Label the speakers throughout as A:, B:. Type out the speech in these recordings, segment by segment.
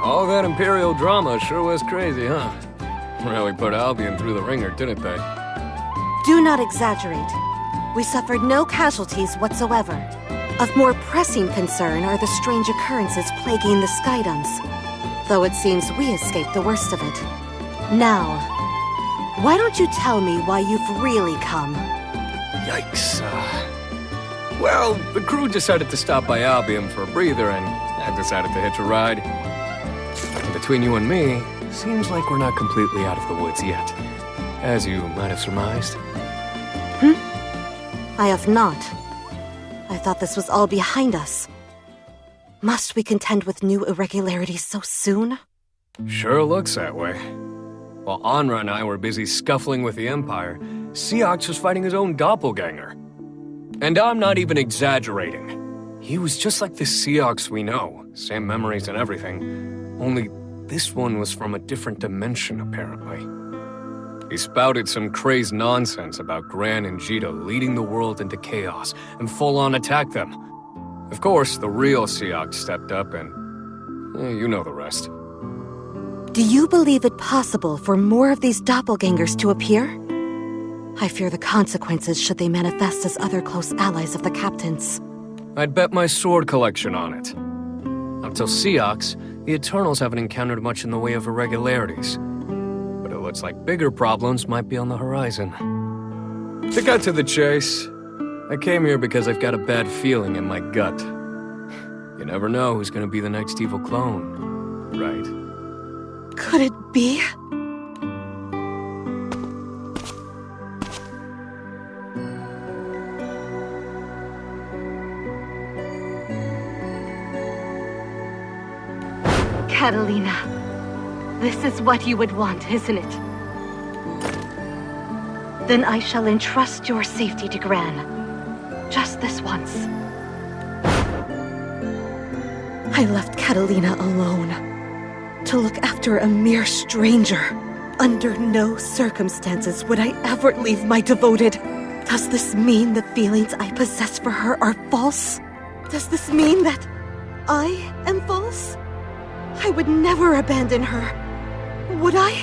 A: All that Imperial drama sure was crazy, huh? Really put Albion through the ringer, didn't they?
B: Do not exaggerate. We suffered no casualties whatsoever. Of more pressing concern are the strange occurrences plaguing the Skydoms, though it seems we escaped the worst of it. Now, why don't you tell me why you've really come?
A: Yikes, well, the crew decided to stop by Albion for a breather, and I decided to hitch a ride. And between you and me, seems like we're not completely out of the woods yet, as you might have surmised.
B: I have not. I thought this was all behind us. Must we contend with new irregularities so soon?
A: Sure looks that way. While Anra and I were busy scuffling with the Empire, Seox was fighting his own doppelganger. And I'm not even exaggerating. He was just like the Seox we know, same memories and everything, only this one was from a different dimension, apparently. He spouted some crazed nonsense about Gran and Jita leading the world into chaos and full-on attack them. Of course, the real Seox stepped up and... you know the rest.
B: Do you believe it possible for more of these doppelgangers to appear? I fear the consequences should they manifest as other close allies of the Captain's.
A: I'd bet my sword collection on it. Until Seox, the Eternals haven't encountered much in the way of irregularities. But it looks like bigger problems might be on the horizon. To cut to the chase, I came here because I've got a bad feeling in my gut. You never know who's gonna be the next evil clone, right?
B: Could it be? Katalina, this is what you would want, isn't it? Then I shall entrust your safety to Gran. Just this once. I left Katalina alone to look after a mere stranger. Under no circumstances would I ever leave my devoted. Does this mean the feelings I possess for her are false? Does this mean that I am false? I would never abandon her. Would I?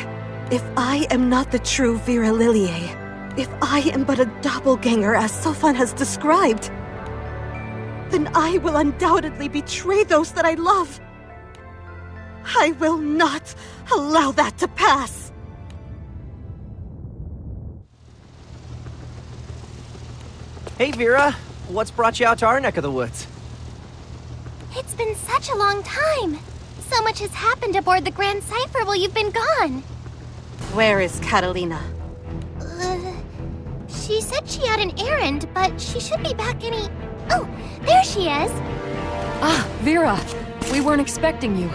B: If I am not the true Vira Lillie, if I am but a doppelganger as Sofan has described, then I will undoubtedly betray those that I love. I will not allow that to pass.
C: Hey, Vira. What's brought you out to our neck of the woods?
D: It's been such a long time. So much has happened aboard the Grand Cipher while you've been gone.
B: Where is Katalina?
D: She said she had an errand, but she should be back any... Oh, there she is!
E: Ah, Vira! We weren't expecting you.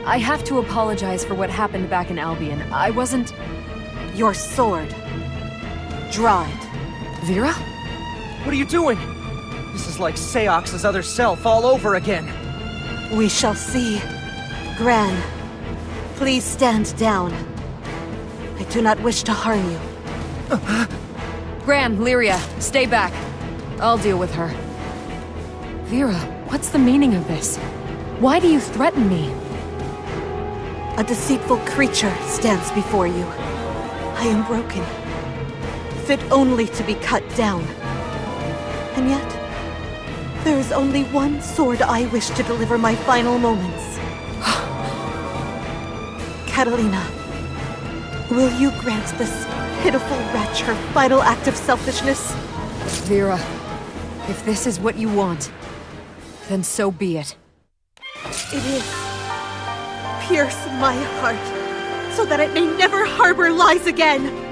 E: I have to apologize for what happened back in Albion. I wasn't...
B: Your sword. Draw it.
E: Vira?
C: What are you doing? This is like Seox's other self all over again.
B: We shall see. Gran, please stand down. I do not wish to harm you.
E: Gran, Lyria, stay back. I'll deal with her. Vira, what's the meaning of this? Why do you threaten me?
B: A deceitful creature stands before you. I am broken, fit only to be cut down. And yet, there is only one sword I wish to deliver my final moments. Katalina, will you grant this pitiful wretch her final act of selfishness?
E: Vira, if this is what you want, then so be it.
B: It is. Pierce my heart, so that it may never harbor lies again.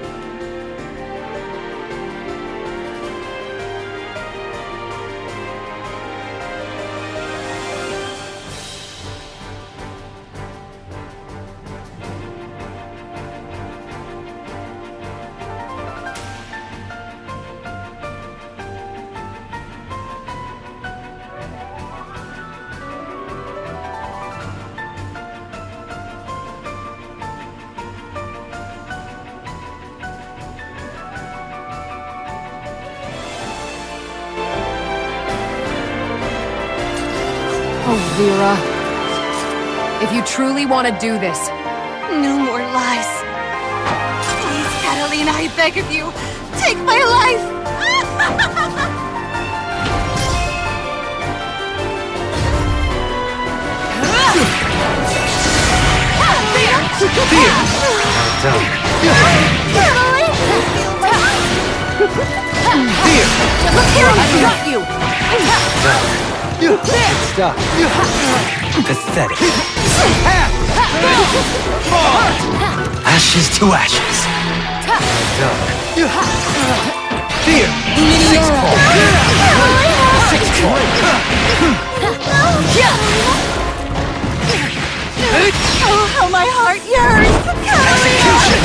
E: Oh, Vira. If you truly want to do this,
B: No more lies. Please, Katalina, I beg of you, take my life!
E: got you!
F: Stop. Pathetic. Ashes to ashes. Fear. 6 point. 6 point.
B: Oh, how my heart yearns!
F: Execution.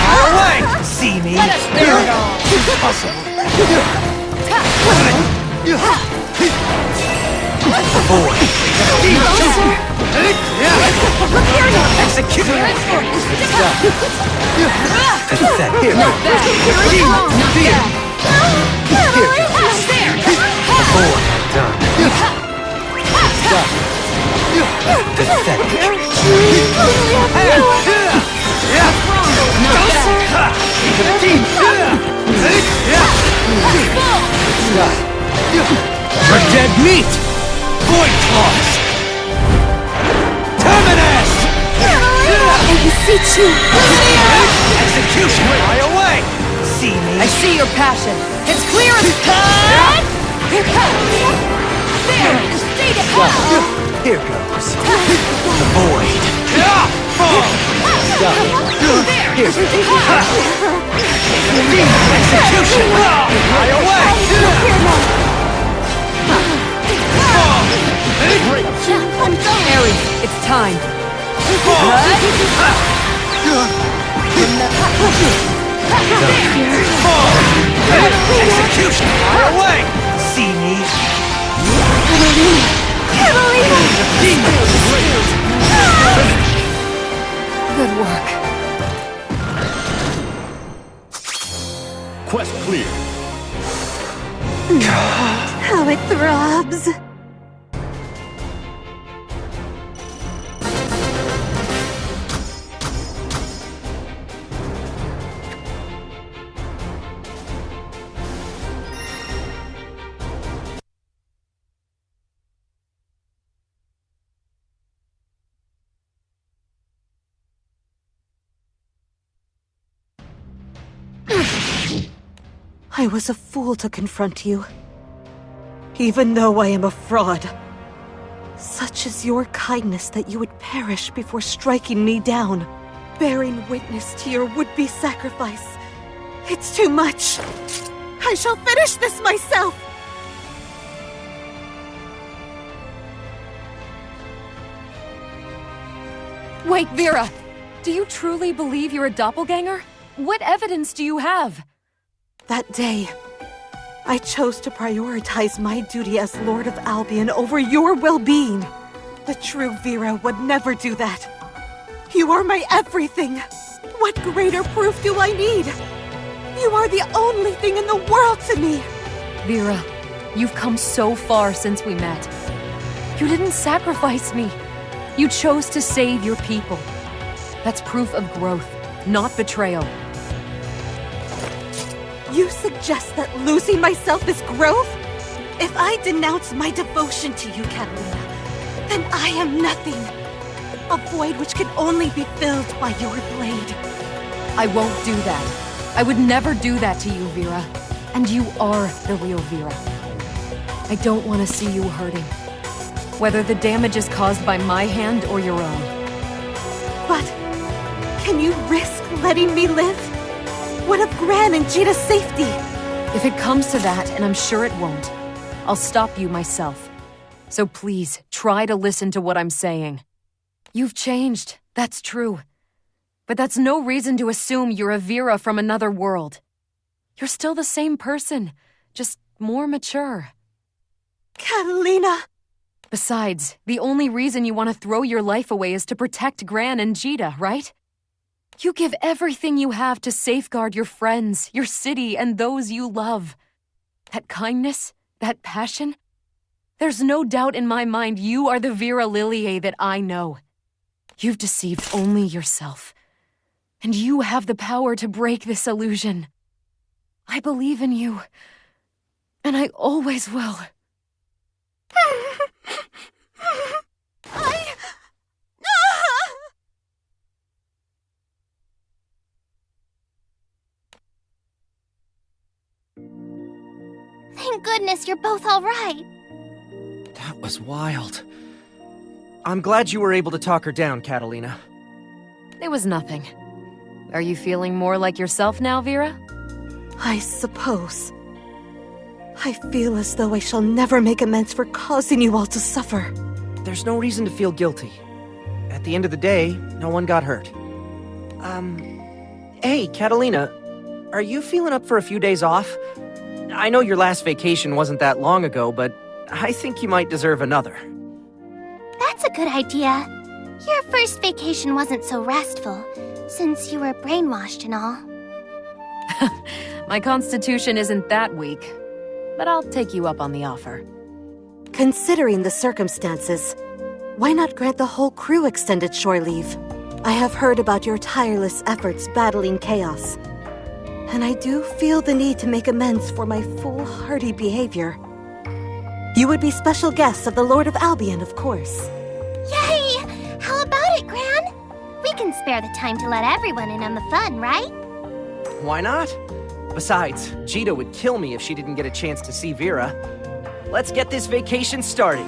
F: Far away. See me.
E: Let us bear it all!
F: Impossible. Avoid. Execute. Pathetic.
E: Not bad! Not bad!
F: Avoid. Done. Stop. Pathetic.
E: Not bad!
F: Stop. For dead meat. Void claws. Terminus.
B: I beseech you!
F: Execution. Fly away. See me.
E: I see your passion. It's clear as there! Stay the hell!
F: Here goes. The void. Stop. Here. Execution. Fly away.
E: Ares, it's time.
F: Execution. Fly away. See me.
E: Good work.
A: Quest clear.
B: How it throbs! I was a fool to confront you. Even though I am a fraud. Such is your kindness that you would perish before striking me down, bearing witness to your would-be sacrifice. It's too much. I shall finish this myself!
E: Wait, Vira! Do you truly believe you're a doppelganger? What evidence do you have?
B: That day, I chose to prioritize my duty as Lord of Albion over your well-being. The true Vira would never do that. You are my everything. What greater proof do I need? You are the only thing in the world to me.
E: Vira, you've come so far since we met. You didn't sacrifice me. You chose to save your people. That's proof of growth, not betrayal.
B: You suggest that losing myself is growth? If I denounce my devotion to you, Katalina, then I am nothing. A void which can only be filled by your blade.
E: I won't do that. I would never do that to you, Vira. And you are the real Vira. I don't want to see you hurting. Whether the damage is caused by my hand or your own.
B: But can you risk letting me live? What of Gran and Jita's safety?
E: If it comes to that, and I'm sure it won't, I'll stop you myself. So please, try to listen to what I'm saying. You've changed, that's true. But that's no reason to assume you're a Vira from another world. You're still the same person, just more mature.
B: Katalina!
E: Besides, the only reason you want to throw your life away is to protect Gran and Jita, right? You give everything you have to safeguard your friends, your city, and those you love. That kindness, that passion, there's no doubt in my mind you are the Vira Lillie that I know. You've deceived only yourself. And you have the power to break this illusion. I believe in you. And I always will.
D: Thank goodness you're both all right.
C: That was wild. I'm glad you were able to talk her down, Katalina.
E: It was nothing. Are you feeling more like yourself now, Vira?
B: I suppose. I feel as though I shall never make amends for causing you all to suffer.
C: There's no reason to feel guilty. At the end of the day, no one got hurt. Hey, Katalina, are you feeling up for a few days off? I know your last vacation wasn't that long ago, but I think you might deserve another.
D: That's a good idea. Your first vacation wasn't so restful, since you were brainwashed and all.
E: My constitution isn't that weak, but I'll take you up on the offer.
B: Considering the circumstances, why not grant the whole crew extended shore leave? I have heard about your tireless efforts battling chaos, and I do feel the need to make amends for my foolhardy behavior. You would be special guests of the Lord of Albion, of course.
D: Yay! How about it, Gran? We can spare the time to let everyone in on the fun, right?
C: Why not? Besides, Jita would kill me if she didn't get a chance to see Vira. Let's get this vacation started.